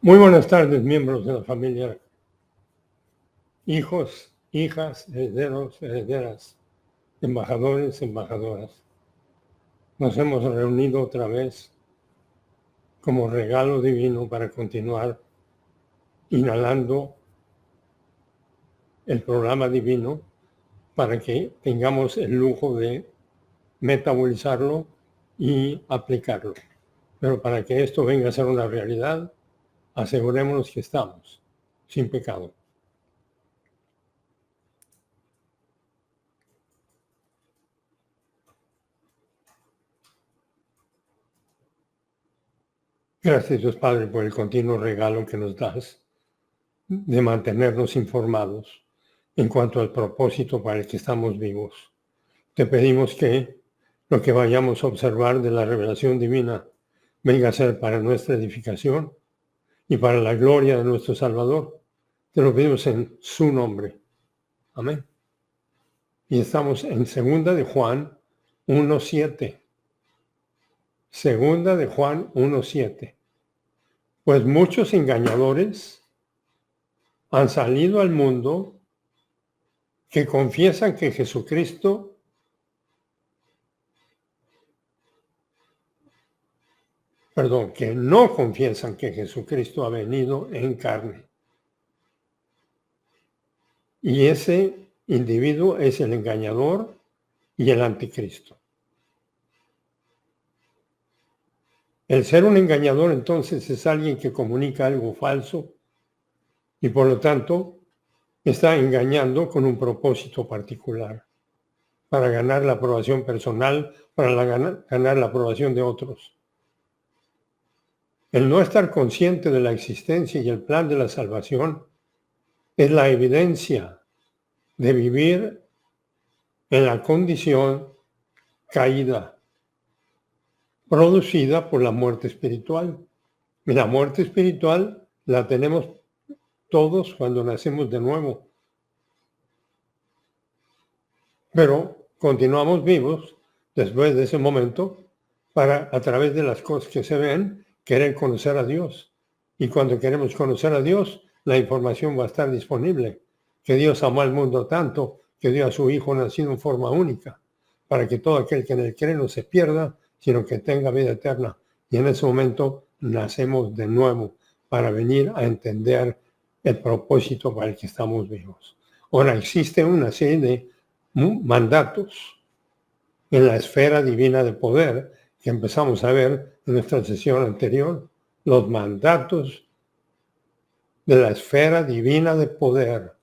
Muy buenas tardes, miembros de la familia, hijos, hijas, herederos, herederas, embajadores, embajadoras. Nos hemos reunido otra vez como regalo divino para continuar inhalando el programa divino para que tengamos el lujo de metabolizarlo y aplicarlo. Pero para que esto venga a ser una realidad, asegurémonos que estamos sin pecado. Gracias, Dios Padre, por el continuo regalo que nos das de mantenernos informados en cuanto al propósito para el que estamos vivos. Te pedimos que lo que vayamos a observar de la revelación divina venga a ser para nuestra edificación y para la gloria de nuestro Salvador. Te lo pedimos en su nombre. Amén. Y estamos en 2 de Juan 1:7. 2 de Juan 1:7. Pues muchos engañadores han salido al mundo que confiesan que Jesucristo que no confiesan que Jesucristo ha venido en carne. Y ese individuo es el engañador y el anticristo. El ser un engañador entonces es alguien que comunica algo falso y por lo tanto está engañando con un propósito particular, para ganar la aprobación personal, para ganar la aprobación de otros. El no estar consciente de la existencia y el plan de la salvación es la evidencia de vivir en la condición caída, producida por la muerte espiritual. Y la muerte espiritual la tenemos todos cuando nacemos de nuevo. Pero continuamos vivos después de ese momento para, a través de las cosas que se ven, querer conocer a Dios. Y cuando queremos conocer a Dios, la información va a estar disponible. Que Dios amó al mundo tanto que dio a su Hijo nacido en forma única, para que todo aquel que en él cree no se pierda, sino que tenga vida eterna. Y en ese momento nacemos de nuevo para venir a entender el propósito para el que estamos vivos. Ahora, existe una serie de mandatos en la esfera divina de poder que empezamos a ver en nuestra sesión anterior, los mandatos de la esfera divina de poder.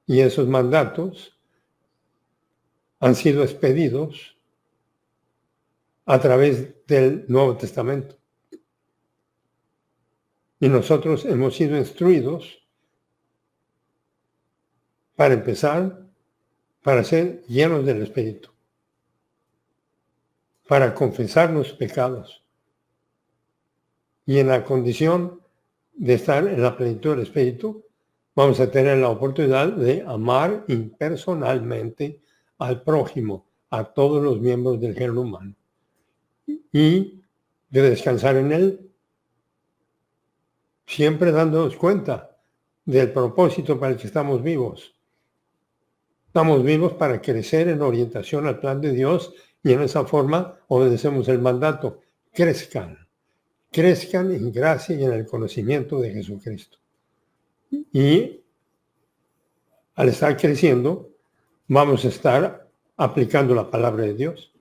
Y esos mandatos han sido expedidos a través del Nuevo Testamento. Y nosotros hemos sido instruidos para empezar, para ser llenos del Espíritu, para confesar los pecados. Y en la condición de estar en la plenitud del Espíritu, vamos a tener la oportunidad de amar impersonalmente al prójimo, a todos los miembros del género humano, y de descansar en él, siempre dándonos cuenta del propósito para el que estamos vivos. Estamos vivos para crecer en orientación al plan de Dios y en esa forma obedecemos el mandato. Crezcan en gracia y en el conocimiento de Jesucristo. Y al estar creciendo, vamos a estar aplicando la palabra de Dios,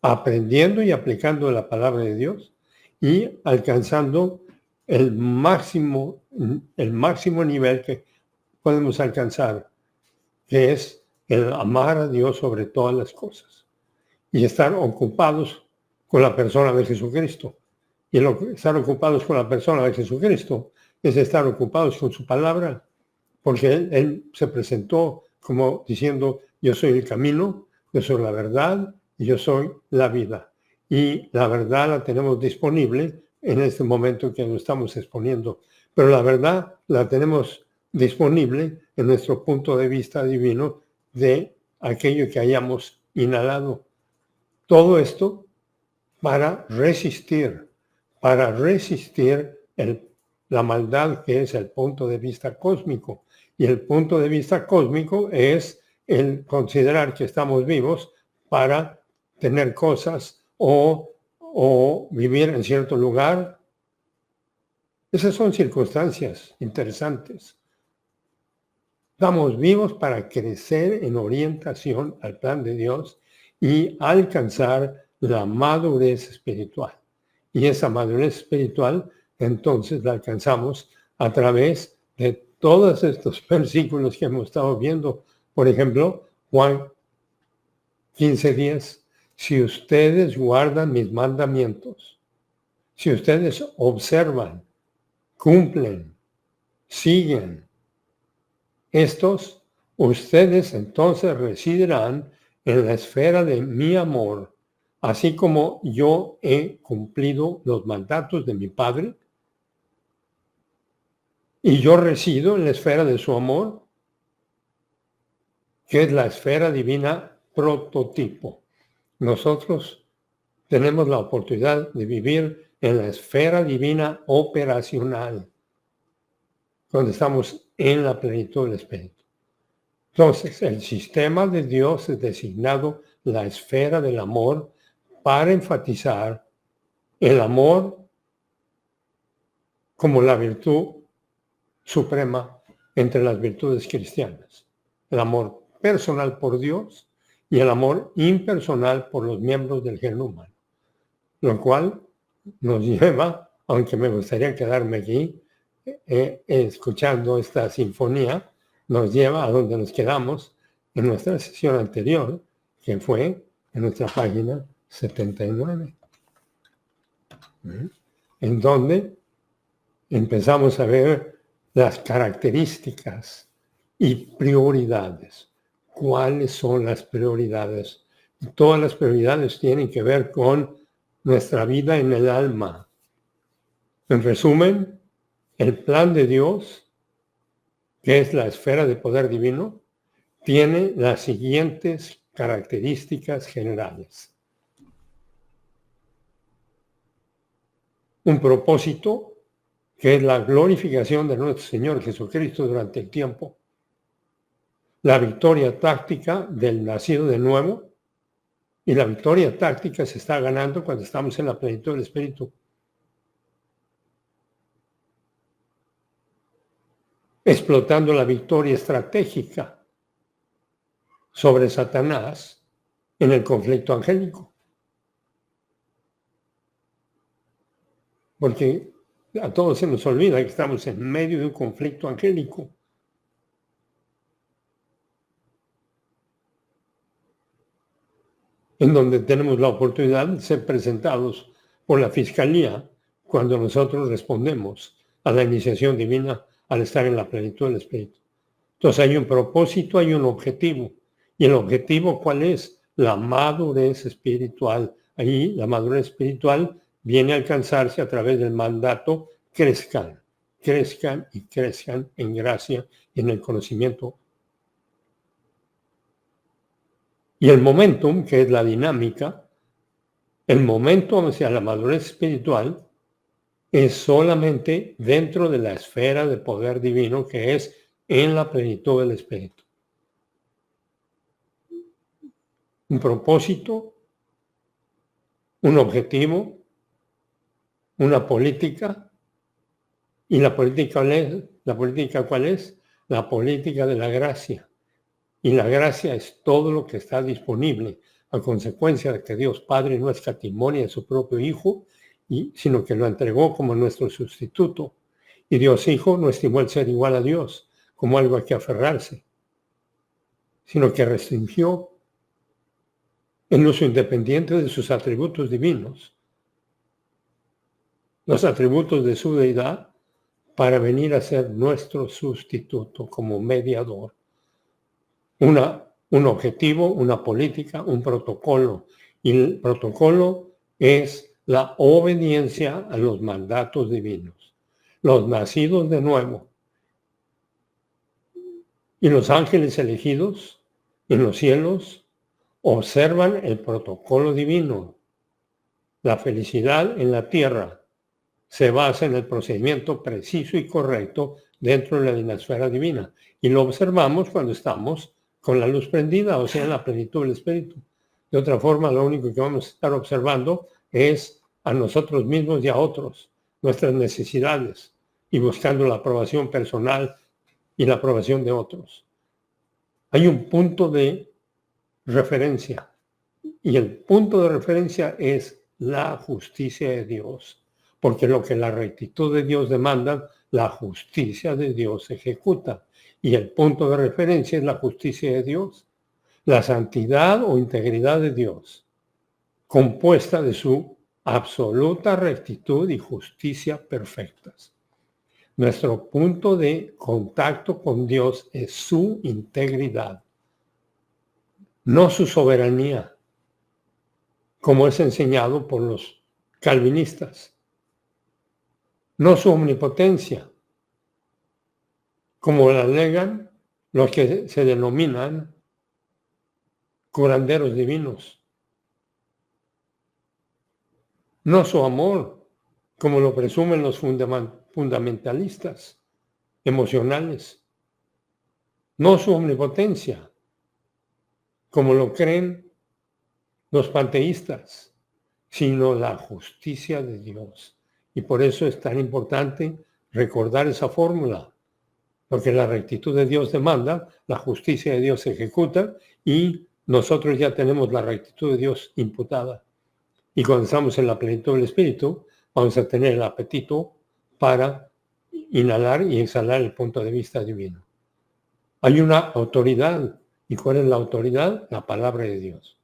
aprendiendo y aplicando la palabra de Dios y alcanzando el máximo nivel que podemos alcanzar, que es el amar a Dios sobre todas las cosas y estar ocupados con la persona de Jesucristo. Y estar ocupados con la persona de Jesucristo es estar ocupados con su palabra, porque Él se presentó como diciendo, yo soy el camino, yo soy la verdad y yo soy la vida. Y la verdad la tenemos disponible en este momento que nos estamos exponiendo. Pero la verdad la tenemos disponible en nuestro punto de vista divino de aquello que hayamos inhalado. Todo esto para resistir el la maldad, que es el punto de vista cósmico. Y el punto de vista cósmico es el considerar que estamos vivos para tener cosas o vivir en cierto lugar. Esas son circunstancias interesantes. Estamos vivos para crecer en orientación al plan de Dios y alcanzar la madurez espiritual. Y esa madurez espiritual, entonces, la alcanzamos a través de todos estos versículos que hemos estado viendo. Por ejemplo, Juan 15:10. Si ustedes guardan mis mandamientos, si ustedes observan, cumplen, siguen estos, ustedes entonces residirán en la esfera de mi amor, así como yo he cumplido los mandatos de mi Padre, y yo resido en la esfera de su amor, que es la esfera divina prototipo. Nosotros tenemos la oportunidad de vivir en la esfera divina operacional, donde estamos en la plenitud del Espíritu. Entonces, el sistema de Dios es designado la esfera del amor para enfatizar el amor como la virtud suprema entre las virtudes cristianas. El amor personal por Dios y el amor impersonal por los miembros del género humano. Lo cual nos lleva, aunque me gustaría quedarme aquí escuchando esta sinfonía, nos lleva a donde nos quedamos en nuestra sesión anterior, que fue en nuestra página 79, en donde empezamos a ver las características y prioridades. ¿Cuáles son las prioridades? Todas las prioridades tienen que ver con nuestra vida en el alma. En resumen, el plan de Dios, que es la esfera de poder divino, tiene las siguientes características generales. Un propósito, que es la glorificación de nuestro Señor Jesucristo durante el tiempo. La victoria táctica del nacido de nuevo. Y la victoria táctica se está ganando cuando estamos en la plenitud del Espíritu. Explotando la victoria estratégica sobre Satanás en el conflicto angélico. Porque a todos se nos olvida que estamos en medio de un conflicto angélico. En donde tenemos la oportunidad de ser presentados por la Fiscalía cuando nosotros respondemos a la iniciación divina al estar en la plenitud del Espíritu. Entonces hay un propósito, hay un objetivo. ¿Y el objetivo cuál es? La madurez espiritual. Ahí la madurez espiritual viene a alcanzarse a través del mandato: crezcan, crezcan y crezcan en gracia y en el conocimiento. Y el momentum, que es la dinámica, el momentum hacia la madurez espiritual es solamente dentro de la esfera de poder divino, que es en la plenitud del Espíritu. Un propósito, un objetivo, una política. ¿Y la política cuál es? ¿La política cuál es? La política de la gracia. Y la gracia es todo lo que está disponible a consecuencia de que Dios Padre no escatimó de su propio Hijo, sino que lo entregó como nuestro sustituto. Y Dios Hijo no estimó el ser igual a Dios como algo a que aferrarse, sino que restringió el uso independiente de sus atributos divinos, los atributos de su deidad, para venir a ser nuestro sustituto como mediador. Un objetivo, una política, un protocolo. Y el protocolo es la obediencia a los mandatos divinos. Los nacidos de nuevo y los ángeles elegidos en los cielos observan el protocolo divino. La felicidad en la tierra se basa en el procedimiento preciso y correcto dentro de la dinasfera divina. Y lo observamos cuando estamos con la luz prendida, o sea, en la plenitud del Espíritu. De otra forma, lo único que vamos a estar observando es a nosotros mismos y a otros, nuestras necesidades, y buscando la aprobación personal y la aprobación de otros. Hay un punto de referencia, y el punto de referencia es la justicia de Dios, porque lo que la rectitud de Dios demanda, la justicia de Dios ejecuta, y el punto de referencia es la justicia de Dios, la santidad o integridad de Dios, compuesta de su absoluta rectitud y justicia perfectas. Nuestro punto de contacto con Dios es su integridad, no su soberanía, como es enseñado por los calvinistas, no su omnipotencia, como la alegan los que se denominan curanderos divinos, no su amor, como lo presumen los fundamentalistas emocionales, no su omnipotencia, como lo creen los panteístas, sino la justicia de Dios. Y por eso es tan importante recordar esa fórmula, porque la rectitud de Dios demanda, la justicia de Dios se ejecuta y nosotros ya tenemos la rectitud de Dios imputada. Y cuando estamos en la plenitud del Espíritu, vamos a tener el apetito para inhalar y exhalar el punto de vista divino. Hay una autoridad. ¿Y cuál es la autoridad? La palabra de Dios.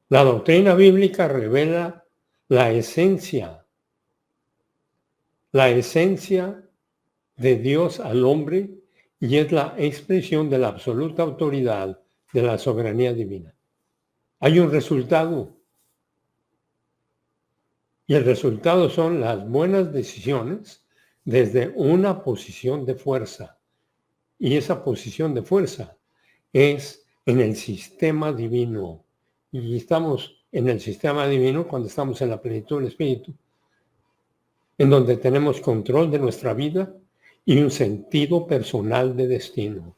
La doctrina bíblica revela la esencia de Dios al hombre y es la expresión de la absoluta autoridad de la soberanía divina. Hay un resultado y el resultado son las buenas decisiones desde una posición de fuerza. Y esa posición de fuerza es en el sistema divino. Y estamos en el sistema divino cuando estamos en la plenitud del Espíritu, en donde tenemos control de nuestra vida y un sentido personal de destino.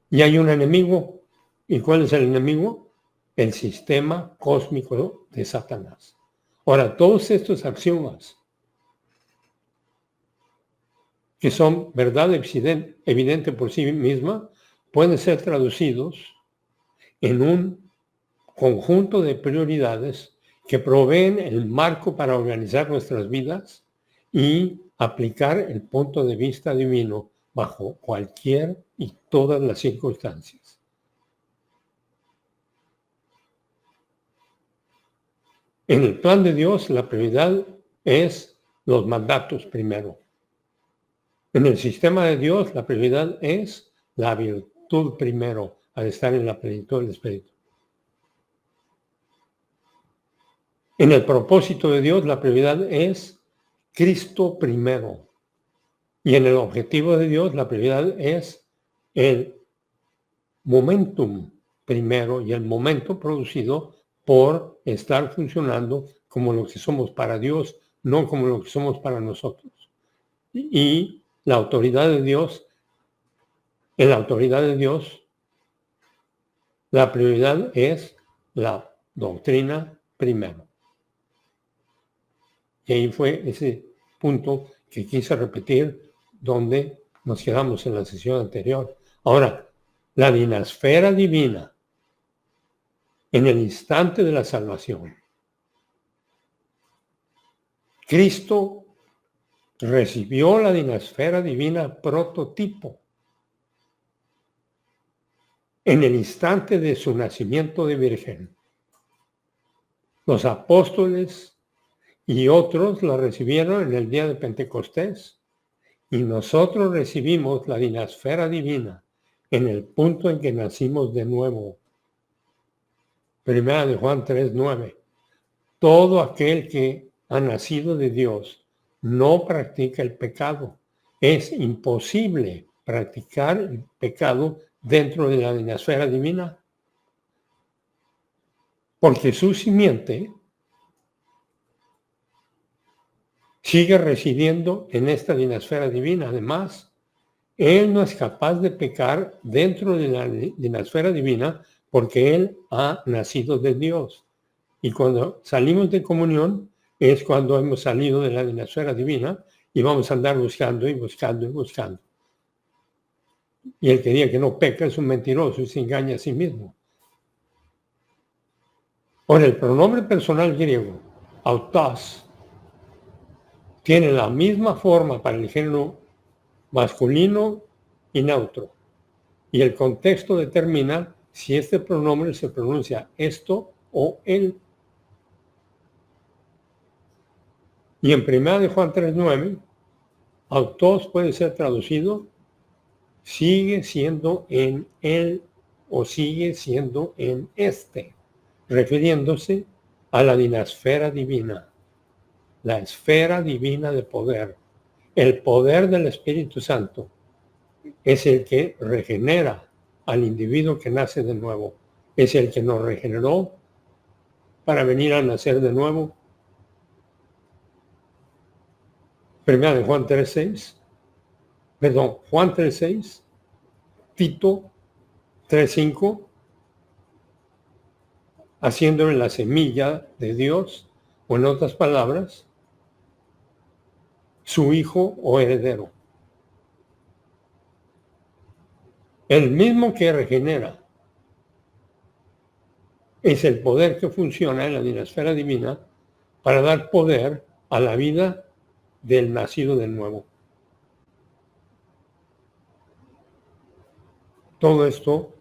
Y hay un enemigo. ¿Y cuál es el enemigo? El sistema cósmico de Satanás. Ahora, todos estos axiomas, que son verdad evidente por sí misma, pueden ser traducidos en un conjunto de prioridades que proveen el marco para organizar nuestras vidas y aplicar el punto de vista divino bajo cualquier y todas las circunstancias. En el plan de Dios, la prioridad es los mandatos primero. En el sistema de Dios, la prioridad es la virtud primero, al estar en la plenitud del Espíritu. En el propósito de Dios, la prioridad es Cristo primero. Y en el objetivo de Dios, la prioridad es el momentum primero y el momento producido por estar funcionando como lo que somos para Dios, no como lo que somos para nosotros. Y la autoridad de Dios, en la autoridad de Dios, la prioridad es la doctrina primero. Y ahí fue ese punto que quise repetir donde nos quedamos en la sesión anterior. Ahora, la dinasfera divina, en el instante de la salvación, Cristo recibió la dinasfera divina prototipo en el instante de su nacimiento de virgen. Los apóstoles y otros la recibieron en el día de Pentecostés y nosotros recibimos la dinasfera divina en el punto en que nacimos de nuevo. Primera de Juan 3:9. Todo aquel que ha nacido de Dios no practica el pecado. Es imposible practicar el pecado dentro de la dinasfera divina, porque su simiente sigue residiendo en esta dinasfera divina. Además, Él no es capaz de pecar dentro de la dinasfera divina porque Él ha nacido de Dios. Y cuando salimos de comunión es cuando hemos salido de la dinasfera divina y vamos a andar buscando y buscando y buscando. Y el que diga que no peca es un mentiroso y se engaña a sí mismo. Ahora, el pronombre personal griego, autos, tiene la misma forma para el género masculino y neutro. Y el contexto determina si este pronombre se pronuncia esto o él. Y en 1 de Juan 3:9, autos puede ser traducido sigue siendo en él o sigue siendo en este, refiriéndose a la dinasfera divina, la esfera divina de poder. El poder del Espíritu Santo es el que regenera al individuo que nace de nuevo. Es el que nos regeneró para venir a nacer de nuevo. Primera de Juan 3:6, Juan 3:6, Tito 3:5, haciéndole la semilla de Dios, o en otras palabras, su hijo o heredero. El mismo que regenera es el poder que funciona en la dinasfera divina para dar poder a la vida del nacido de nuevo. Todo esto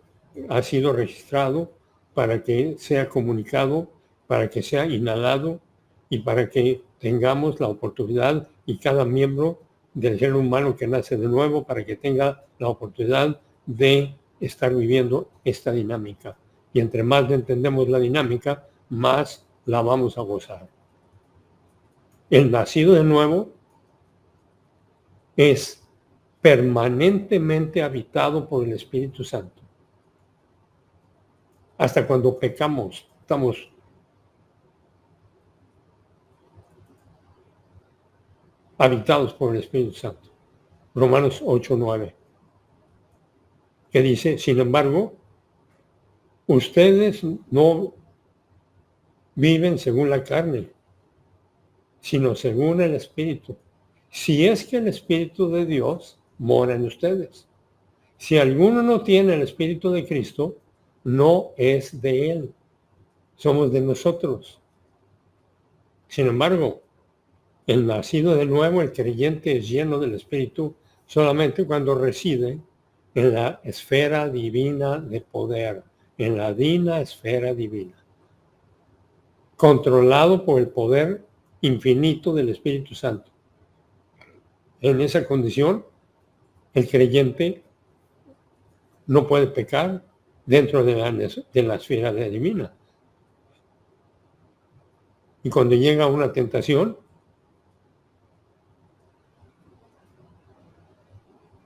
ha sido registrado para que sea comunicado, para que sea inhalado y para que tengamos la oportunidad y cada miembro del ser humano que nace de nuevo para que tenga la oportunidad de estar viviendo esta dinámica. Y entre más entendemos la dinámica, más la vamos a gozar. El nacido de nuevo es permanentemente habitado por el Espíritu Santo. Hasta cuando pecamos, estamos habitados por el Espíritu Santo. Romanos 8:9, que dice, sin embargo, ustedes no viven según la carne, sino según el Espíritu. Si es que el Espíritu de Dios mora en ustedes. Si alguno no tiene el Espíritu de Cristo, no es de Él. Somos de nosotros. Sin embargo, el nacido de nuevo, el creyente, es lleno del Espíritu solamente cuando reside en la esfera divina de poder, en la esfera divina, controlado por el poder infinito del Espíritu Santo. En esa condición, el creyente no puede pecar dentro de la esfera divina. Y cuando llega una tentación,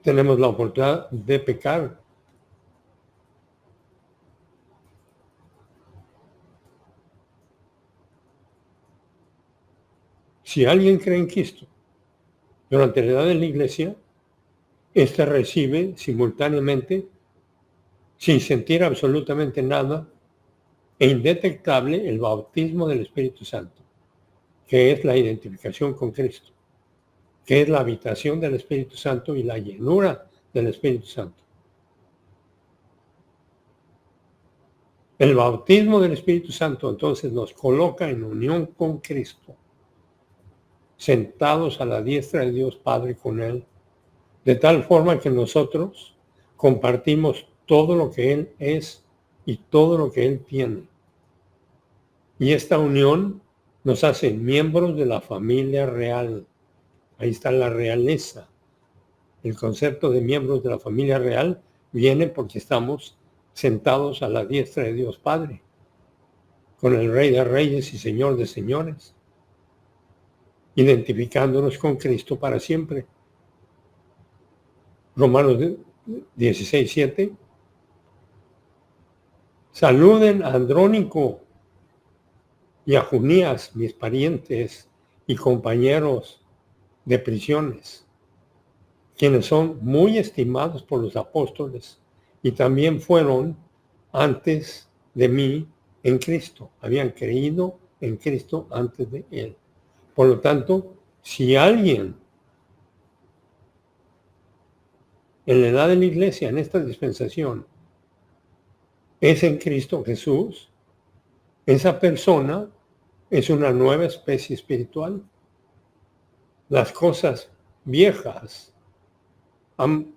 tenemos la oportunidad de pecar. Si alguien cree en Cristo durante la edad de la iglesia, éste recibe simultáneamente, sin sentir absolutamente nada, e indetectable, el bautismo del Espíritu Santo, que es la identificación con Cristo, que es la habitación del Espíritu Santo y la llenura del Espíritu Santo. El bautismo del Espíritu Santo entonces nos coloca en unión con Cristo, sentados a la diestra de Dios Padre con Él, de tal forma que nosotros compartimos todo lo que Él es y todo lo que Él tiene. Y esta unión nos hace miembros de la familia real. Ahí está la realeza. El concepto de miembros de la familia real viene porque estamos sentados a la diestra de Dios Padre, con el Rey de Reyes y Señor de Señores, identificándonos con Cristo para siempre. Romanos 16:7. Saluden a Andrónico y a Junías, mis parientes y compañeros de prisiones, quienes son muy estimados por los apóstoles y también fueron antes de mí en Cristo. Habían creído en Cristo antes de Él. Por lo tanto, si alguien en la edad de la iglesia, en esta dispensación, es en Cristo Jesús, esa persona es una nueva especie espiritual. Las cosas viejas han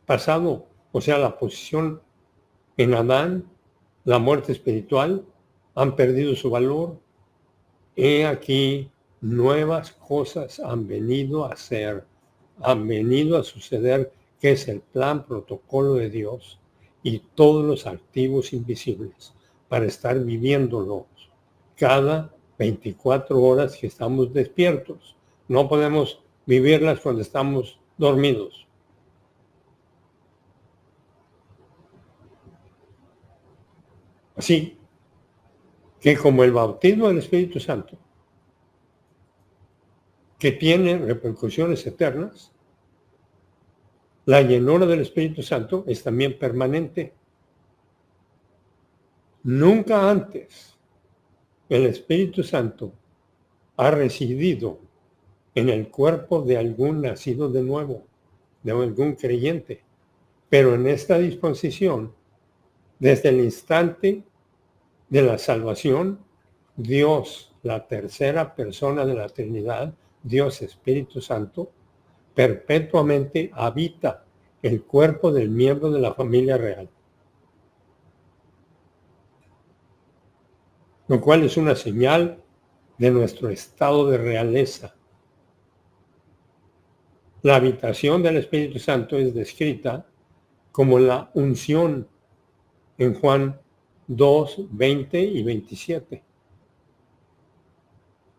pasado, o sea, la posición en Adán, la muerte espiritual, han perdido su valor. He aquí, nuevas cosas han venido a ser, han venido a suceder, que es el plan, protocolo de Dios y todos los activos invisibles para estar viviéndolos cada 24 horas que estamos despiertos. No podemos vivirlas cuando estamos dormidos. Así que como el bautismo del Espíritu Santo, que tiene repercusiones eternas, la llenura del Espíritu Santo es también permanente. Nunca antes el Espíritu Santo ha residido en el cuerpo de algún nacido de nuevo, de algún creyente. Pero en esta disposición, desde el instante de la salvación, Dios, la tercera persona de la Trinidad, Dios Espíritu Santo, perpetuamente habita el cuerpo del miembro de la familia real. Lo cual es una señal de nuestro estado de realeza. La habitación del Espíritu Santo es descrita como la unción en Juan 2, 20 y 27.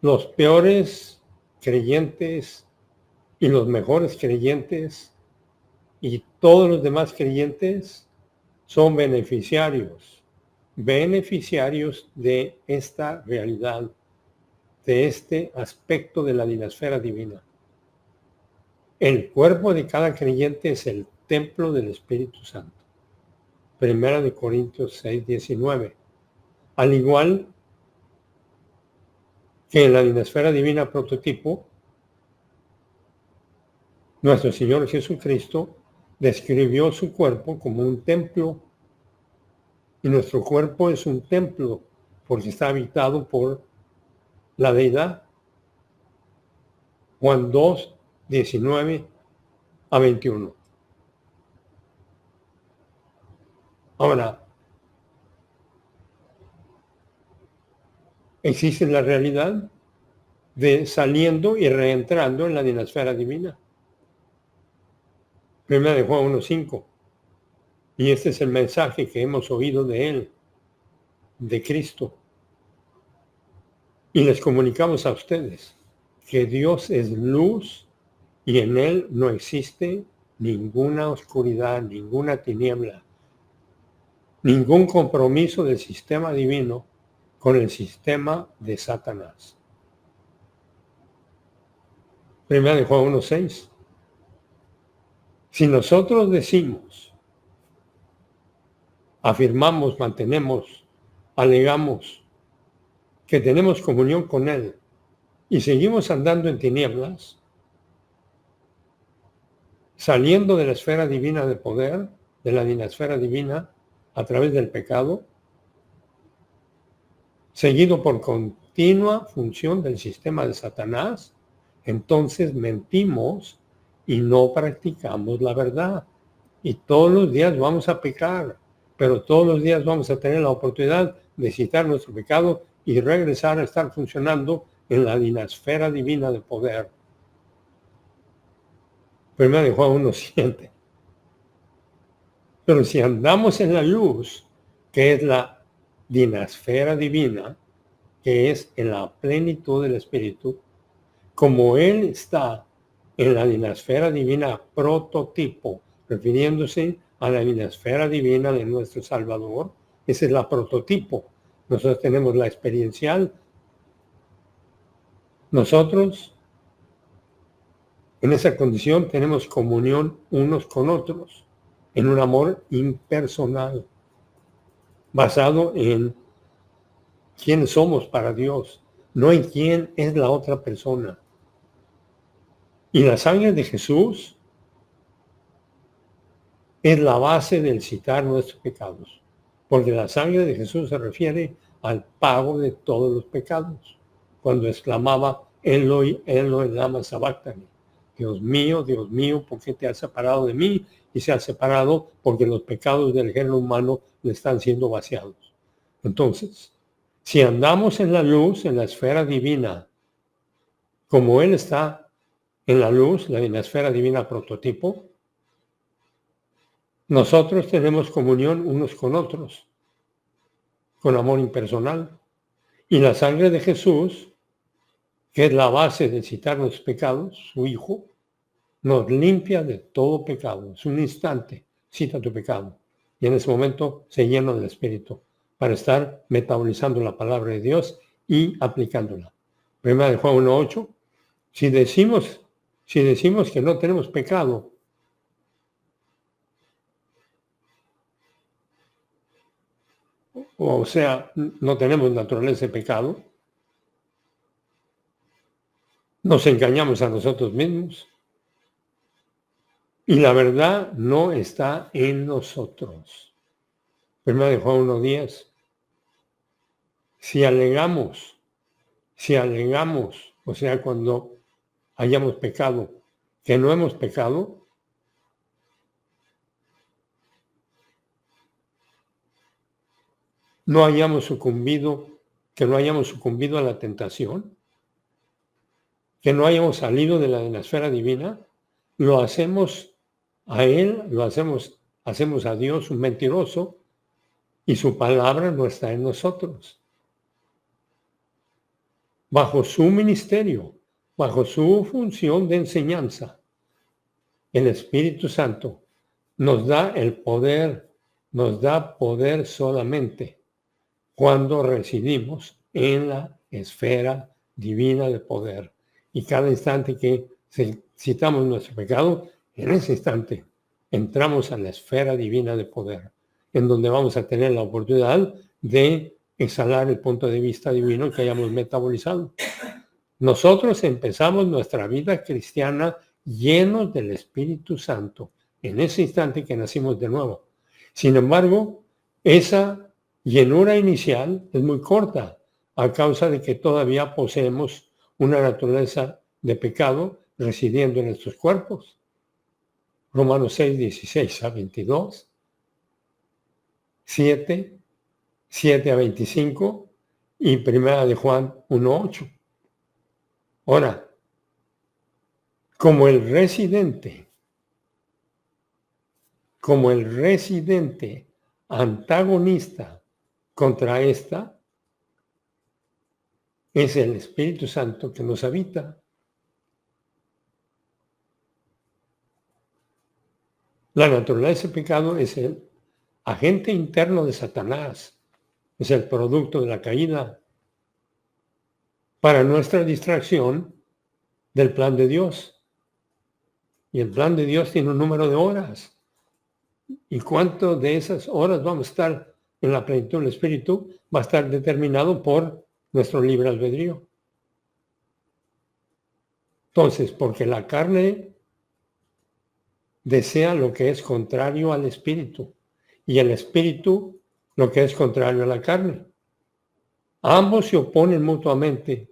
Los peores creyentes y los mejores creyentes y todos los demás creyentes son beneficiarios de esta realidad, de este aspecto de la dinasfera divina. El cuerpo de cada creyente es el templo del Espíritu Santo. Primera de Corintios 6, 19. Al igual que en la dinasfera divina prototipo, nuestro Señor Jesucristo describió su cuerpo como un templo, y nuestro cuerpo es un templo porque está habitado por la deidad. Juan 2, 19 a 21. Ahora, existe la realidad de saliendo y reentrando en la dinasfera divina. Primera de Juan 1:5. Y este es el mensaje que hemos oído de Él, de Cristo. Y les comunicamos a ustedes que Dios es luz y en Él no existe ninguna oscuridad, ninguna tiniebla, ningún compromiso del sistema divino con el sistema de Satanás. Primera de Juan 1:6. Si nosotros decimos, afirmamos, mantenemos, alegamos que tenemos comunión con Él y seguimos andando en tinieblas, saliendo de la esfera divina de poder, de la dinasfera divina, a través del pecado, seguido por continua función del sistema de Satanás, entonces mentimos y no practicamos la verdad. Y todos los días vamos a pecar, pero todos los días vamos a tener la oportunidad de citar nuestro pecado y regresar a estar funcionando en la dinasfera divina de poder. Primera de Juan 1:7. Pero si andamos en la luz, que es la dinasfera divina, que es en la plenitud del Espíritu, como Él está en la dinasfera divina prototipo, refiriéndose a la dinasfera divina de nuestro Salvador, esa es la prototipo. Nosotros tenemos la experiencial. Nosotros En esa condición tenemos comunión unos con otros, en un amor impersonal, basado en quién somos para Dios, no en quién es la otra persona. Y la sangre de Jesús es la base del citar nuestros pecados, porque la sangre de Jesús se refiere al pago de todos los pecados, cuando exclamaba Eloi, Eloi, lama sabactani. Dios mío, ¿por qué te has separado de mí? Y se ha separado porque los pecados del género humano le están siendo vaciados. Entonces, si andamos en la luz, en la esfera divina, como Él está en la luz, en la esfera divina prototipo, nosotros tenemos comunión unos con otros, con amor impersonal. Y la sangre de Jesús, que es la base de citar los pecados, su Hijo, nos limpia de todo pecado. Es un instante, cita tu pecado. Y en ese momento se llena del Espíritu para estar metabolizando la palabra de Dios y aplicándola. Primera de Juan 1:8. Si decimos que no tenemos pecado, o sea, no tenemos naturaleza de pecado, nos engañamos a nosotros mismos y la verdad no está en nosotros. Primera de Juan 1:10. Si alegamos, o sea, cuando hayamos pecado, que no hemos pecado, que no hayamos sucumbido a la tentación, que no hayamos salido de la esfera divina, lo hacemos a Él, hacemos a Dios un mentiroso y su palabra no está en nosotros. Bajo su ministerio, bajo su función de enseñanza, el Espíritu Santo nos da el poder, nos da poder solamente cuando residimos en la esfera divina de poder. Y cada instante que citamos nuestro pecado, en ese instante entramos a la esfera divina de poder, en donde vamos a tener la oportunidad de exhalar el punto de vista divino que hayamos metabolizado. Nosotros empezamos nuestra vida cristiana llenos del Espíritu Santo, en ese instante que nacimos de nuevo. Sin embargo, esa llenura inicial es muy corta, a causa de que todavía poseemos una naturaleza de pecado residiendo en nuestros cuerpos. Romanos 6, 16 a 22, 7 a 25 y Primera de Juan 1, 8. Ahora, como el residente antagonista contra esta, es el Espíritu Santo que nos habita. La naturaleza del pecado es el agente interno de Satanás, es el producto de la caída para nuestra distracción del plan de Dios. Y el plan de Dios tiene un número de horas. ¿Y cuánto de esas horas vamos a estar en la plenitud del Espíritu? Va a estar determinado por nuestro libre albedrío. Entonces, porque la carne desea lo que es contrario al Espíritu y el Espíritu lo que es contrario a la carne. Ambos se oponen mutuamente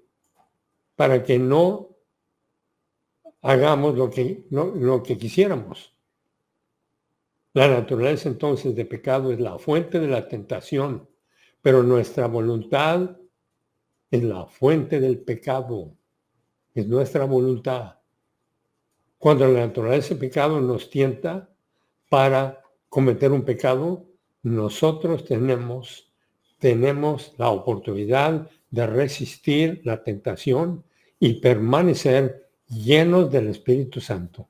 para que no hagamos lo que quisiéramos. La naturaleza entonces de pecado es la fuente de la tentación, pero nuestra voluntad es la fuente del pecado, es nuestra voluntad. Cuando la naturaleza de pecado nos tienta para cometer un pecado, nosotros tenemos la oportunidad de resistir la tentación y permanecer llenos del Espíritu Santo,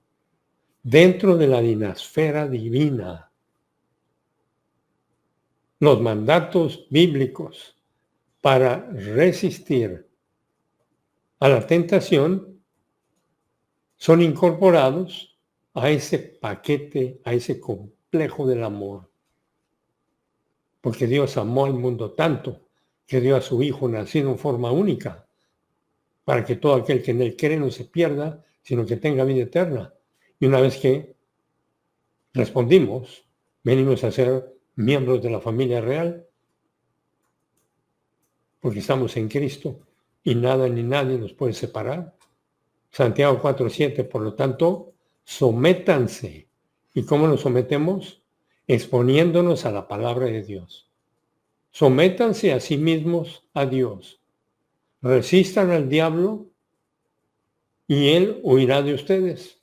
dentro de la dinasfera divina. Los mandatos bíblicos para resistir a la tentación son incorporados a ese paquete, a ese complejo del amor. Porque Dios amó al mundo tanto que dio a su Hijo nacido en forma única, para que todo aquel que en él cree no se pierda, sino que tenga vida eterna. Y una vez que respondimos, venimos a ser miembros de la familia real, porque estamos en Cristo y nada ni nadie nos puede separar. Santiago 4:7, por lo tanto, sométanse. ¿Y cómo nos sometemos? Exponiéndonos a la palabra de Dios. Sométanse a sí mismos a Dios. Resistan al diablo y él huirá de ustedes.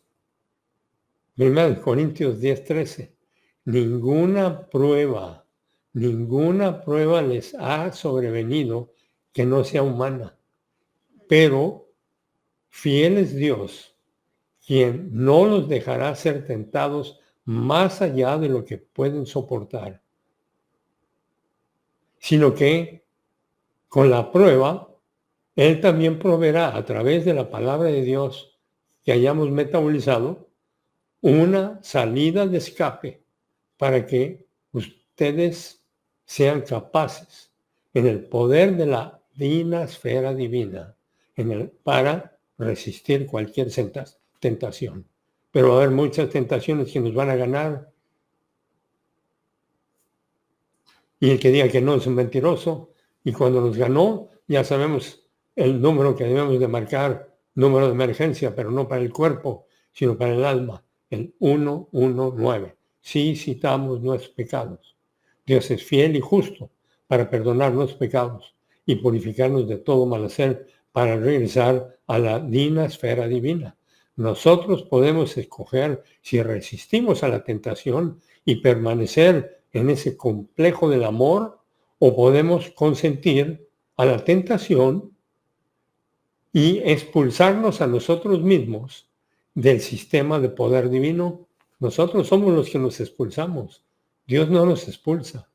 1 Corintios 10:13. Ninguna prueba les ha sobrevenido que no sea humana. Pero fiel es Dios, quien no los dejará ser tentados más allá de lo que pueden soportar, sino que con la prueba, Él también proveerá a través de la palabra de Dios que hayamos metabolizado una salida de escape para que ustedes sean capaces en el poder de la divina esfera divina para resistir cualquier tentación. Pero va a haber muchas tentaciones que nos van a ganar. Y el que diga que no es un mentiroso. Y cuando nos ganó, ya sabemos el número que debemos de marcar, número de emergencia, pero no para el cuerpo, sino para el alma, el 119. Sí citamos nuestros pecados. Dios es fiel y justo para perdonar nuestros pecados y purificarnos de todo mal hacer para regresar a la divina esfera divina. Nosotros podemos escoger si resistimos a la tentación y permanecer en ese complejo del amor, o podemos consentir a la tentación y expulsarnos a nosotros mismos del sistema de poder divino. Nosotros somos los que nos expulsamos. Dios no nos expulsa.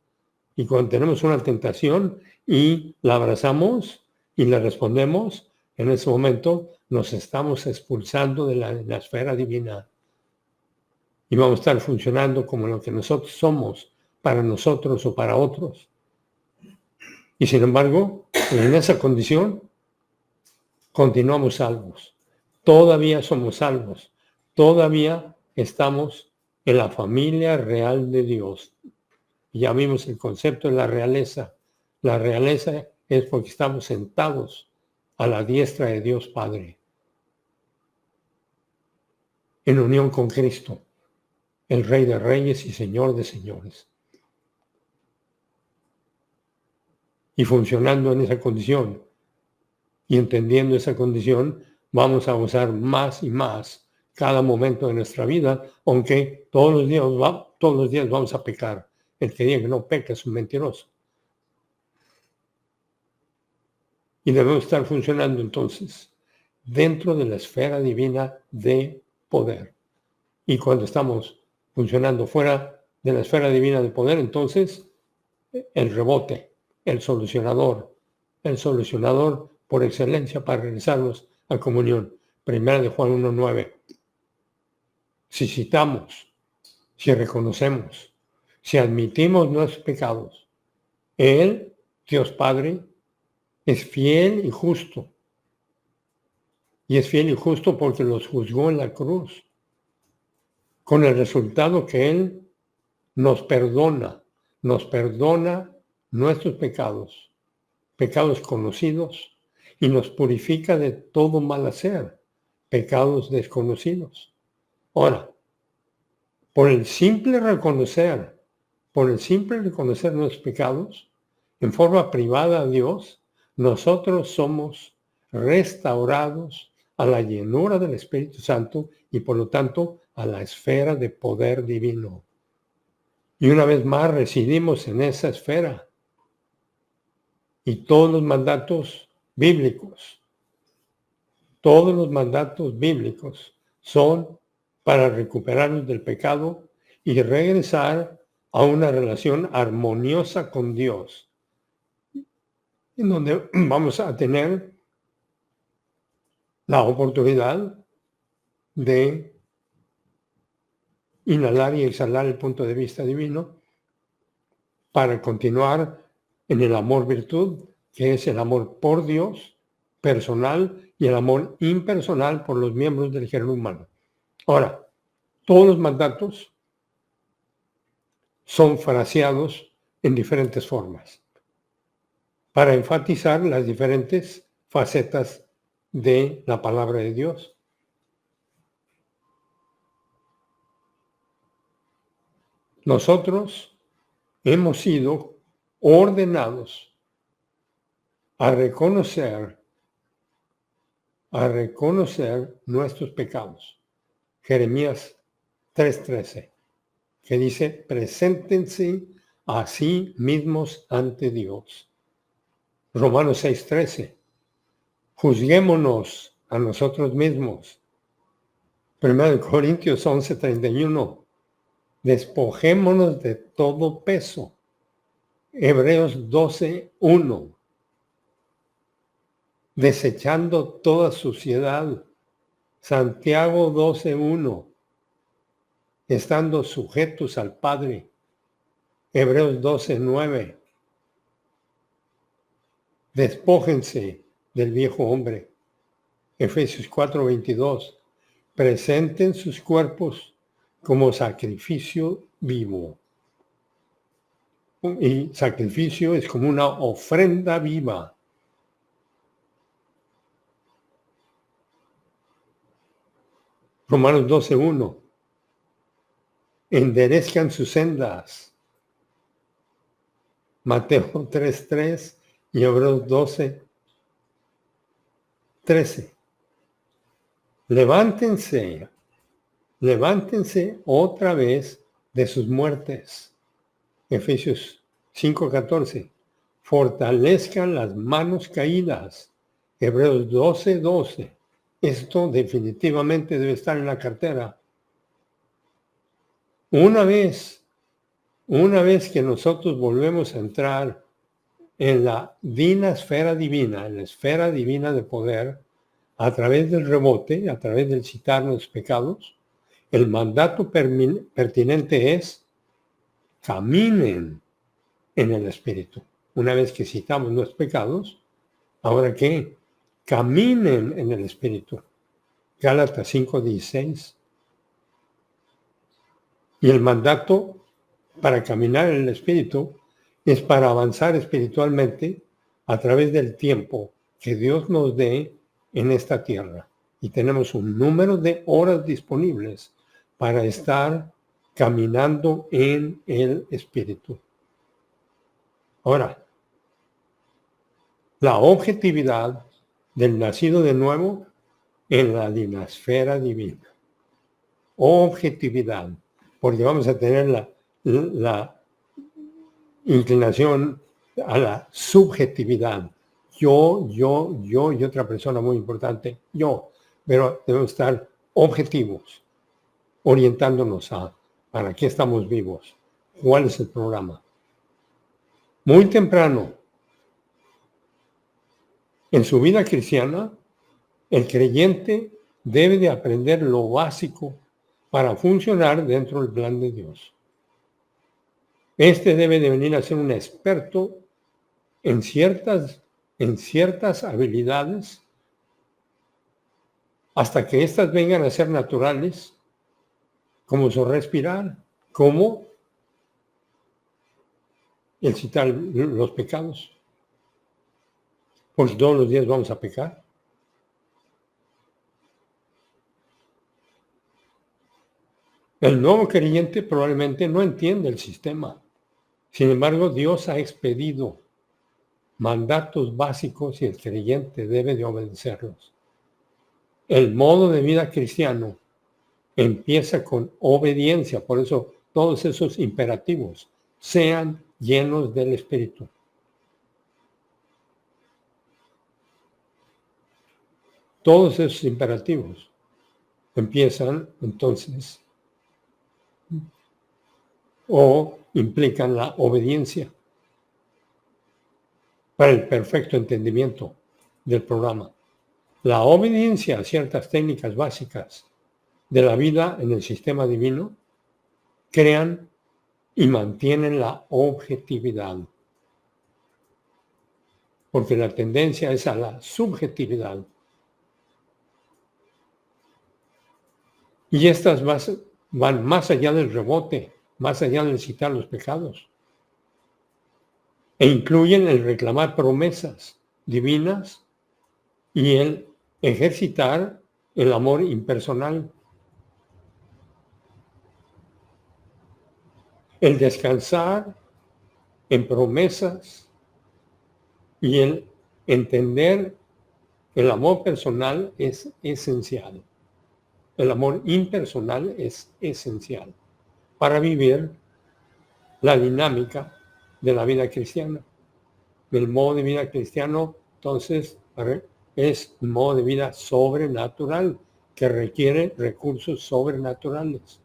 Y cuando tenemos una tentación y la abrazamos y le respondemos, en ese momento nos estamos expulsando de la esfera divina. Y vamos a estar funcionando como lo que nosotros somos, para nosotros o para otros. Y sin embargo, en esa condición, continuamos salvos. Todavía somos salvos. Todavía estamos en la familia real de Dios. Ya vimos el concepto de la realeza. La realeza es porque estamos sentados a la diestra de Dios Padre, en unión con Cristo, el Rey de Reyes y Señor de Señores. Y funcionando en esa condición y entendiendo esa condición, vamos a gozar más y más cada momento de nuestra vida, aunque todos los días vamos a pecar. El que diga que no peca es un mentiroso. Y debemos estar funcionando entonces dentro de la esfera divina de poder. Y cuando estamos funcionando fuera de la esfera divina de poder, entonces el rebote, el solucionador por excelencia para regresarnos a comunión. Primera de Juan 1:9. Si citamos, si reconocemos, si admitimos nuestros pecados, Él, Dios Padre, es fiel y justo. Y es fiel y justo porque los juzgó en la cruz, con el resultado que Él nos perdona nuestros pecados conocidos, y nos purifica de todo mal hacer, pecados desconocidos. Ahora, por el simple reconocer nuestros pecados en forma privada a Dios, nosotros somos restaurados a la llenura del Espíritu Santo y por lo tanto a la esfera de poder divino. Y una vez más residimos en esa esfera. Y todos los mandatos bíblicos son para recuperarnos del pecado y regresar a una relación armoniosa con Dios, en donde vamos a tener la oportunidad de inhalar y exhalar el punto de vista divino para continuar en el amor-virtud, que es el amor por Dios personal y el amor impersonal por los miembros del género humano. Ahora, todos los mandatos son fraseados en diferentes formas para enfatizar las diferentes facetas de la palabra de Dios. Nosotros hemos sido ordenados a reconocer nuestros pecados. Jeremías 3:13, que dice, preséntense a sí mismos ante Dios. Romanos 6:13, juzguémonos a nosotros mismos. 1 Corintios 11:31, despojémonos de todo peso. Hebreos 12:1, desechando toda suciedad. Santiago 12:1, estando sujetos al Padre. Hebreos 12:9, despójense del viejo hombre. Efesios 4:22, presenten sus cuerpos como sacrificio vivo. Y sacrificio es como una ofrenda viva. Romanos 12:1, enderezcan sus sendas. Mateo 3:3 y Hebreos 12:13. Levántense otra vez de sus muertes. Efesios 5:14. Fortalezcan las manos caídas. Hebreos 12:12. Esto definitivamente debe estar en la cartera. Una vez que nosotros volvemos a entrar en la dinasfera divina, en la esfera divina de poder, a través del rebote, a través del citar los pecados, el mandato pertinente es caminen en el Espíritu. Una vez que citamos los pecados, ¿ahora qué? Caminen en el Espíritu. Gálatas 5:16. Y el mandato para caminar en el Espíritu es para avanzar espiritualmente a través del tiempo que Dios nos dé en esta tierra. Y tenemos un número de horas disponibles para estar caminando en el Espíritu. Ahora, la objetividad del nacido de nuevo en la dinasfera divina. Objetividad, porque vamos a tener la inclinación a la subjetividad. Yo y otra persona muy importante, yo. Pero debemos estar objetivos, orientándonos a para qué estamos vivos, cuál es el programa. Muy temprano, en su vida cristiana, el creyente debe de aprender lo básico para funcionar dentro del plan de Dios. Este debe de venir a ser un experto en ciertas habilidades hasta que éstas vengan a ser naturales, como su respirar, como el citar los pecados. Pues todos los días vamos a pecar. El nuevo creyente probablemente no entiende el sistema. Sin embargo, Dios ha expedido mandatos básicos y el creyente debe de obedecerlos. El modo de vida cristiano empieza con obediencia, por eso todos esos imperativos, sean llenos del Espíritu. Todos esos imperativos empiezan entonces o implican la obediencia para el perfecto entendimiento del programa. La obediencia a ciertas técnicas básicas de la vida en el sistema divino crean y mantienen la objetividad. Porque la tendencia es a la subjetividad. Y estas van más allá del rebote, más allá de citar los pecados. E incluyen el reclamar promesas divinas y el ejercitar el amor impersonal. El descansar en promesas y el entender el amor personal es esencial. El amor impersonal es esencial para vivir la dinámica de la vida cristiana. El modo de vida cristiano, entonces, es un modo de vida sobrenatural que requiere recursos sobrenaturales.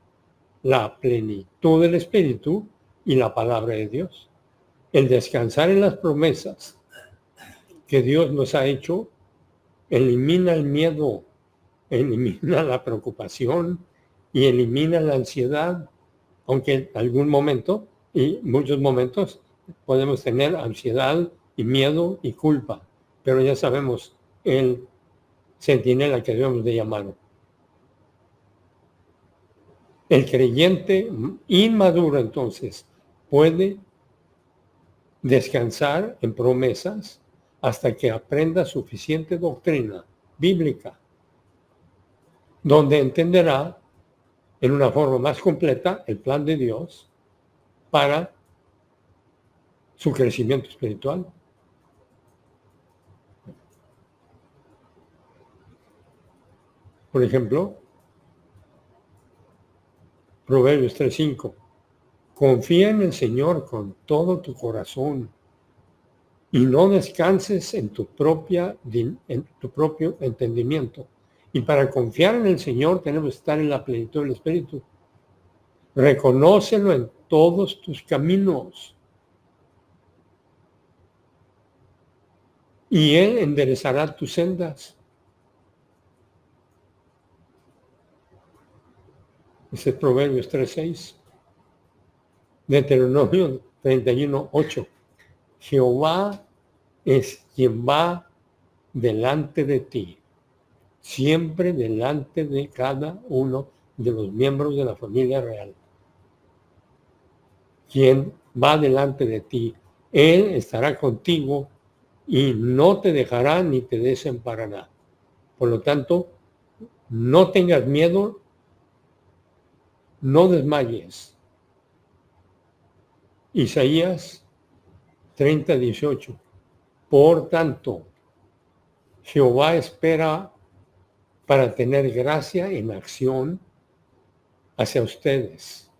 La plenitud del Espíritu y la palabra de Dios. El descansar en las promesas que Dios nos ha hecho elimina el miedo, elimina la preocupación y elimina la ansiedad, aunque en algún momento y muchos momentos podemos tener ansiedad y miedo y culpa, pero ya sabemos el centinela que debemos de llamarlo. El creyente inmaduro entonces puede descansar en promesas hasta que aprenda suficiente doctrina bíblica, donde entenderá en una forma más completa el plan de Dios para su crecimiento espiritual. Por ejemplo, Proverbios 3:5. Confía en el Señor con todo tu corazón y no descanses en tu propio entendimiento. Y para confiar en el Señor tenemos que estar en la plenitud del Espíritu. Reconócelo en todos tus caminos y Él enderezará tus sendas. Ese es Proverbios 3:6. Deuteronomio 31:8. Jehová es quien va delante de ti, siempre delante de cada uno de los miembros de la familia real. Quien va delante de ti, Él estará contigo y no te dejará ni te desamparará. Por lo tanto, no tengas miedo, no desmayes. Isaías 30:18. Por tanto, Jehová espera para tener gracia en acción hacia ustedes.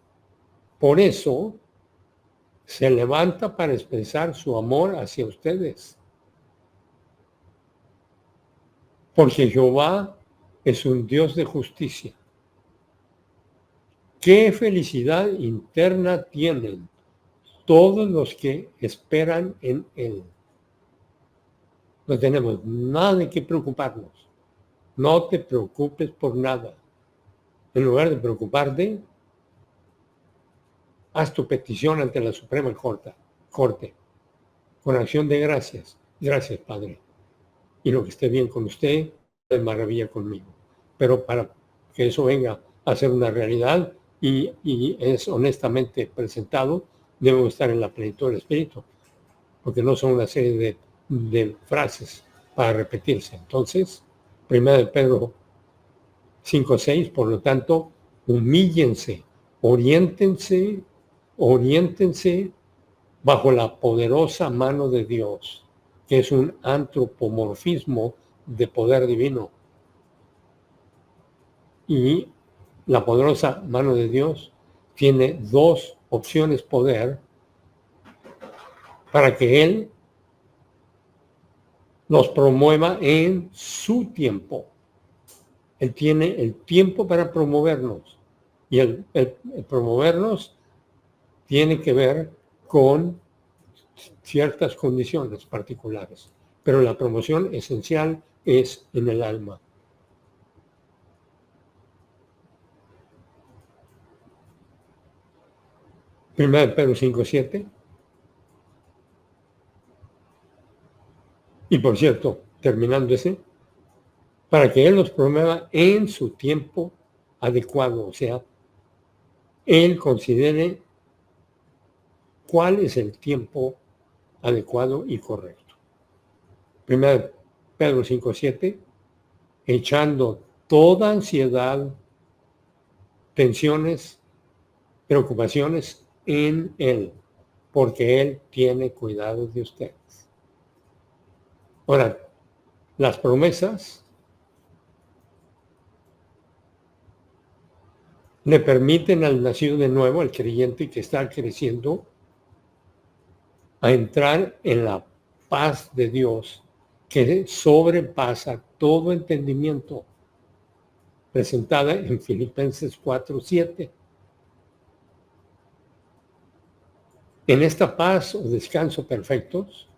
Por eso, se levanta para expresar su amor hacia ustedes. Porque Jehová es un Dios de justicia. ¡Qué felicidad interna tienen todos los que esperan en Él! No tenemos nada de qué preocuparnos. No te preocupes por nada. En lugar de preocuparte, haz tu petición ante la Suprema Corte, con acción de gracias. Gracias, Padre. Y lo que esté bien con usted es maravilla conmigo. Pero para que eso venga a ser una realidad y es honestamente presentado, debemos estar en la plenitud del Espíritu, porque no son una serie de frases para repetirse. Entonces, 1 Pedro 5:6, por lo tanto, humíllense, oriéntense bajo la poderosa mano de Dios, que es un antropomorfismo de poder divino. Y la poderosa mano de Dios tiene dos opciones poder para que Él nos promueva en su tiempo. Él tiene el tiempo para promovernos. Y el promovernos tiene que ver con ciertas condiciones particulares. Pero la promoción esencial es en el alma. 1 Pedro 5:7. Y por cierto, terminando ese, para que Él los promueva en su tiempo adecuado, o sea, Él considere cuál es el tiempo adecuado y correcto. 1 Pedro 5:7, echando toda ansiedad, tensiones, preocupaciones en Él, porque Él tiene cuidado de ustedes. Ahora, las promesas le permiten al nacido de nuevo, al creyente que está creciendo, a entrar en la paz de Dios que sobrepasa todo entendimiento, presentada en Filipenses 4:7. En esta paz o descanso perfectos,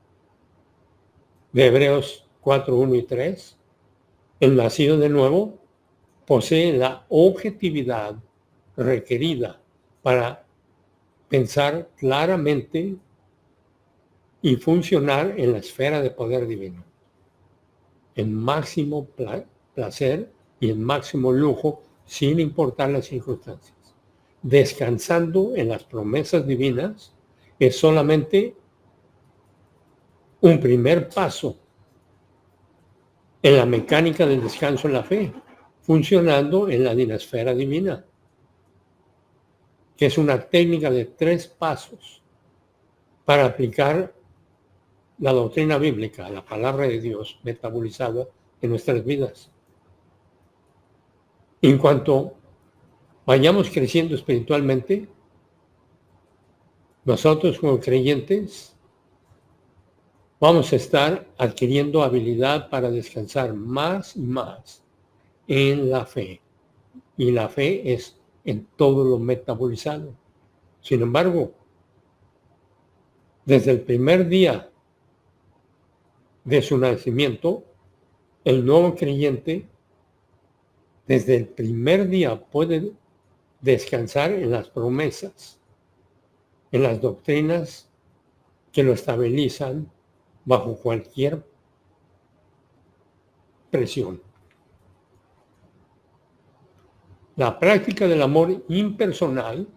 de Hebreos 4:1 y 3, el nacido de nuevo posee la objetividad requerida para pensar claramente y funcionar en la esfera de poder divino, en máximo placer y en máximo lujo, sin importar las circunstancias. Descansando en las promesas divinas es solamente un primer paso en la mecánica del descanso en la fe, funcionando en la dinasfera divina, que es una técnica de 3 pasos para aplicar la doctrina bíblica, la palabra de Dios metabolizada en nuestras vidas. En cuanto vayamos creciendo espiritualmente, nosotros como creyentes vamos a estar adquiriendo habilidad para descansar más y más en la fe. Y la fe es en todo lo metabolizado. Sin embargo, desde el primer día de su nacimiento, el nuevo creyente, desde el primer día puede descansar en las promesas, en las doctrinas que lo estabilizan bajo cualquier presión. La práctica del amor impersonal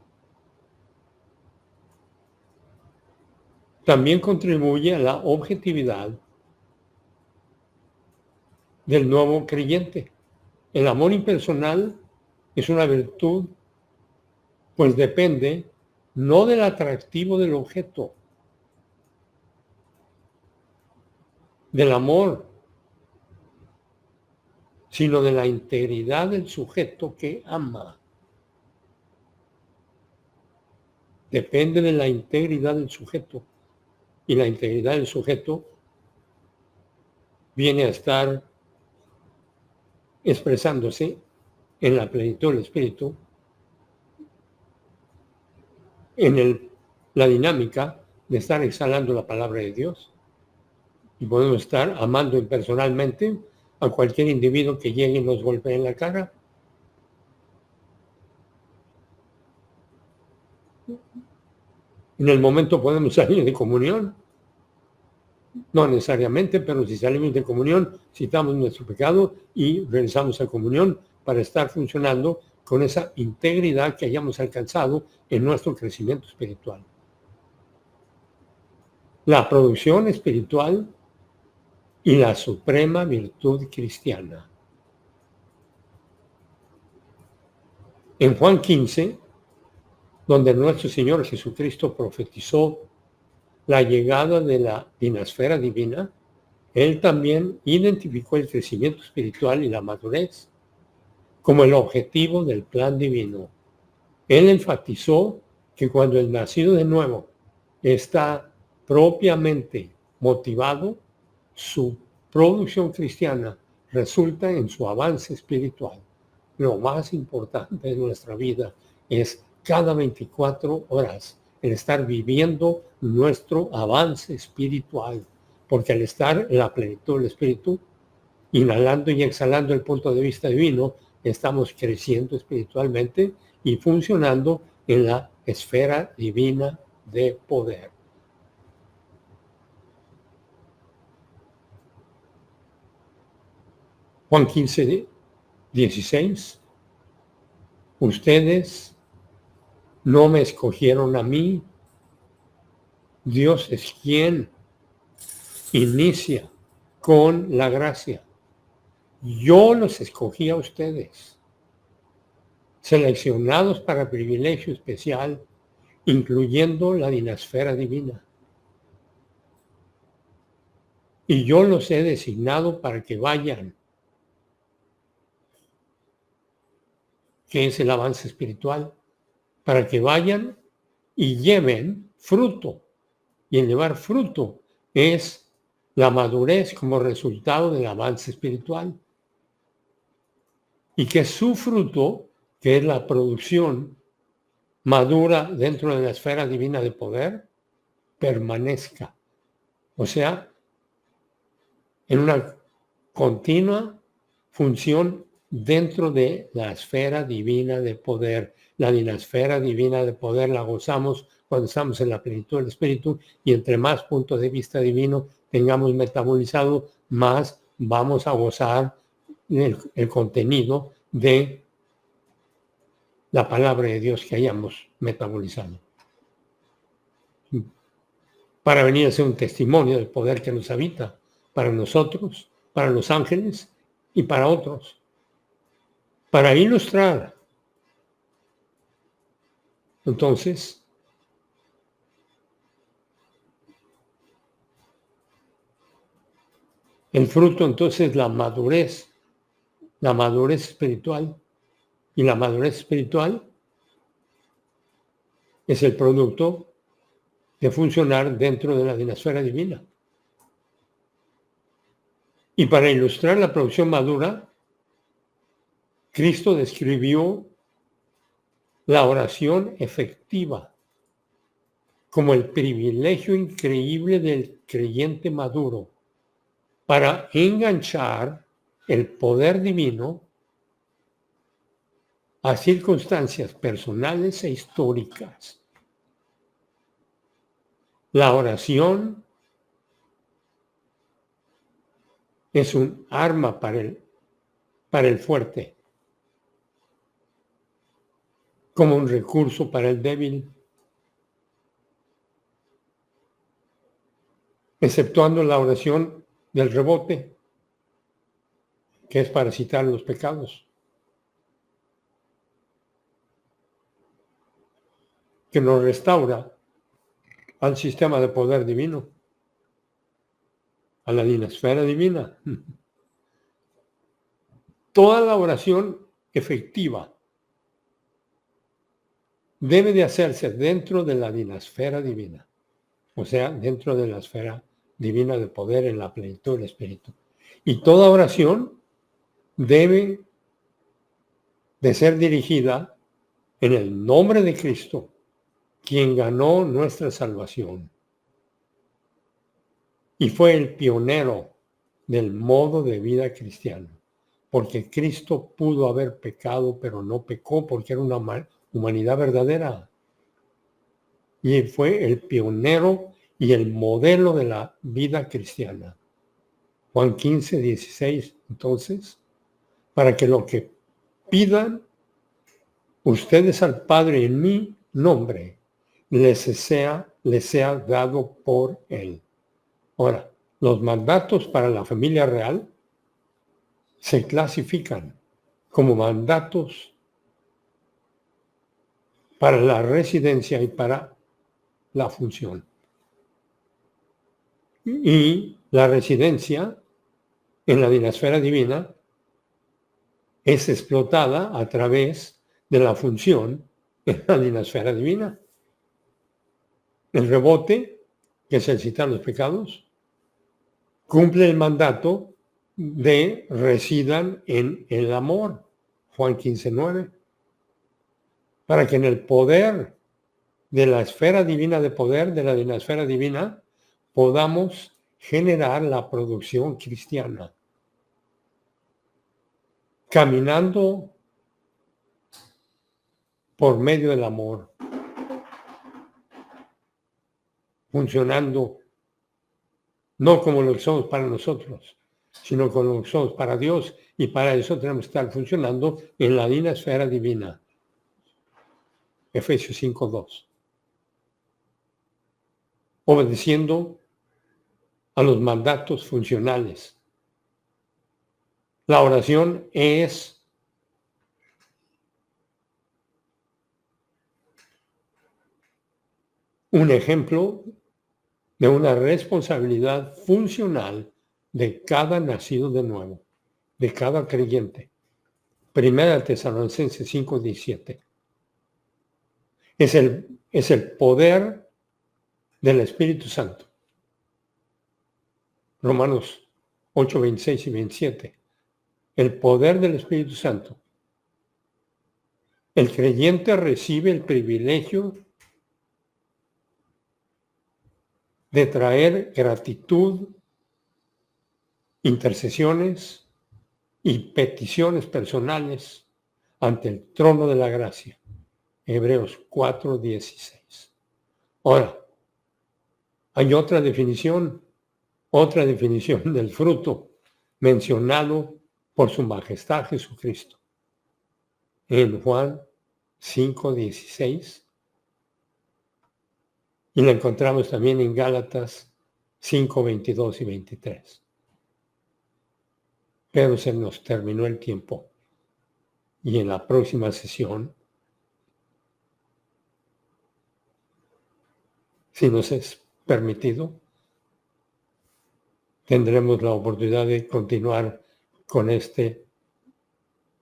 también contribuye a la objetividad del nuevo creyente. El amor impersonal es una virtud, pues depende no del atractivo del objeto, del amor, sino de la integridad del sujeto que ama. Depende de la integridad del sujeto. Y la integridad del sujeto viene a estar expresándose en la plenitud del Espíritu, en la dinámica de estar exhalando la palabra de Dios. Y podemos estar amando impersonalmente a cualquier individuo que llegue y nos golpee en la cara. En el momento podemos salir de comunión. No necesariamente, pero si salimos de comunión, citamos nuestro pecado y regresamos a comunión para estar funcionando con esa integridad que hayamos alcanzado en nuestro crecimiento espiritual. La producción espiritual y la suprema virtud cristiana. En Juan 15, donde nuestro Señor Jesucristo profetizó la llegada de la dinasfera divina, Él también identificó el crecimiento espiritual y la madurez como el objetivo del plan divino. Él enfatizó que cuando el nacido de nuevo está propiamente motivado, su producción cristiana resulta en su avance espiritual. Lo más importante de nuestra vida es cada 24 horas el estar viviendo nuestro avance espiritual, porque al estar en la plenitud del Espíritu, inhalando y exhalando el punto de vista divino, estamos creciendo espiritualmente y funcionando en la esfera divina de poder. Juan 15, 16. Ustedes no me escogieron a mí. Dios es quien inicia con la gracia. Yo los escogí a ustedes, seleccionados para privilegio especial, incluyendo la dinasfera divina. Y yo los he designado para que vayan, que es el avance espiritual, para que vayan y lleven fruto. Y el llevar fruto es la madurez como resultado del avance espiritual. Y que su fruto, que es la producción madura dentro de la esfera divina de poder, permanezca. O sea, en una continua función dentro de la esfera divina de poder. La dinasfera divina de poder la gozamos cuando estamos en la plenitud del Espíritu, y entre más puntos de vista divino tengamos metabolizado, más vamos a gozar el contenido de la palabra de Dios que hayamos metabolizado, para venir a ser un testimonio del poder que nos habita, para nosotros, para los ángeles y para otros, para ilustrar. Entonces, el fruto entonces la madurez espiritual, y la madurez espiritual es el producto de funcionar dentro de la dinasfera divina. Y para ilustrar la producción madura, Cristo describió la oración efectiva como el privilegio increíble del creyente maduro para enganchar el poder divino a circunstancias personales e históricas. La oración es un arma para el fuerte, como un recurso para el débil, exceptuando la oración del rebote, que es para citar los pecados, que nos restaura al sistema de poder divino, a la dinasfera divina. Toda la oración efectiva debe de hacerse dentro de la dinasfera divina, o sea, dentro de la esfera divina de poder en la plenitud del Espíritu. Y toda oración debe de ser dirigida en el nombre de Cristo, quien ganó nuestra salvación y fue el pionero del modo de vida cristiano, porque Cristo pudo haber pecado, pero no pecó porque era una humanidad verdadera. Y fue el pionero y el modelo de la vida cristiana. Juan 15, 16, entonces, para que lo que pidan ustedes al Padre en mi nombre, les sea dado por Él. Ahora, los mandatos para la familia real se clasifican como mandatos para la residencia y para la función. Y la residencia en la dinasfera divina es explotada a través de la función en la dinasfera divina. El rebote, que es el citar los pecados, cumple el mandato de residan en el amor, Juan 15:9, para que en el poder de la esfera divina de poder, de la dinasfera divina, podamos generar la producción cristiana, caminando por medio del amor, funcionando no como lo que somos para nosotros, sino como lo que somos para Dios, y para eso tenemos que estar funcionando en la linda esfera divina. Efesios 5:2. Obedeciendo a los mandatos funcionales. La oración es un ejemplo de una responsabilidad funcional de cada nacido de nuevo, de cada creyente. Primera Tesalonicenses 5:17. Es el poder del Espíritu Santo. Romanos 8:26 y 27. El poder del Espíritu Santo. El creyente recibe el privilegio de traer gratitud, intercesiones y peticiones personales ante el trono de la gracia. Hebreos 4:16. Ahora, hay otra definición del fruto mencionado por su majestad Jesucristo. En Juan 5:16. Y la encontramos también en Gálatas 5:22 y 23. Pero se nos terminó el tiempo. Y en la próxima sesión, si nos es permitido, tendremos la oportunidad de continuar con este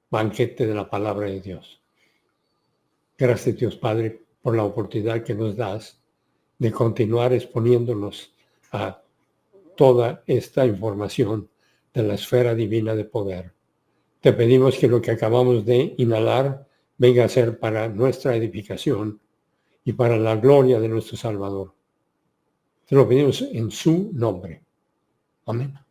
banquete de la palabra de Dios. Gracias, Dios Padre, por la oportunidad que nos das de continuar exponiéndonos a toda esta información de la esfera divina de poder. Te pedimos que lo que acabamos de inhalar venga a ser para nuestra edificación y para la gloria de nuestro Salvador. Te lo pedimos en su nombre. Amén.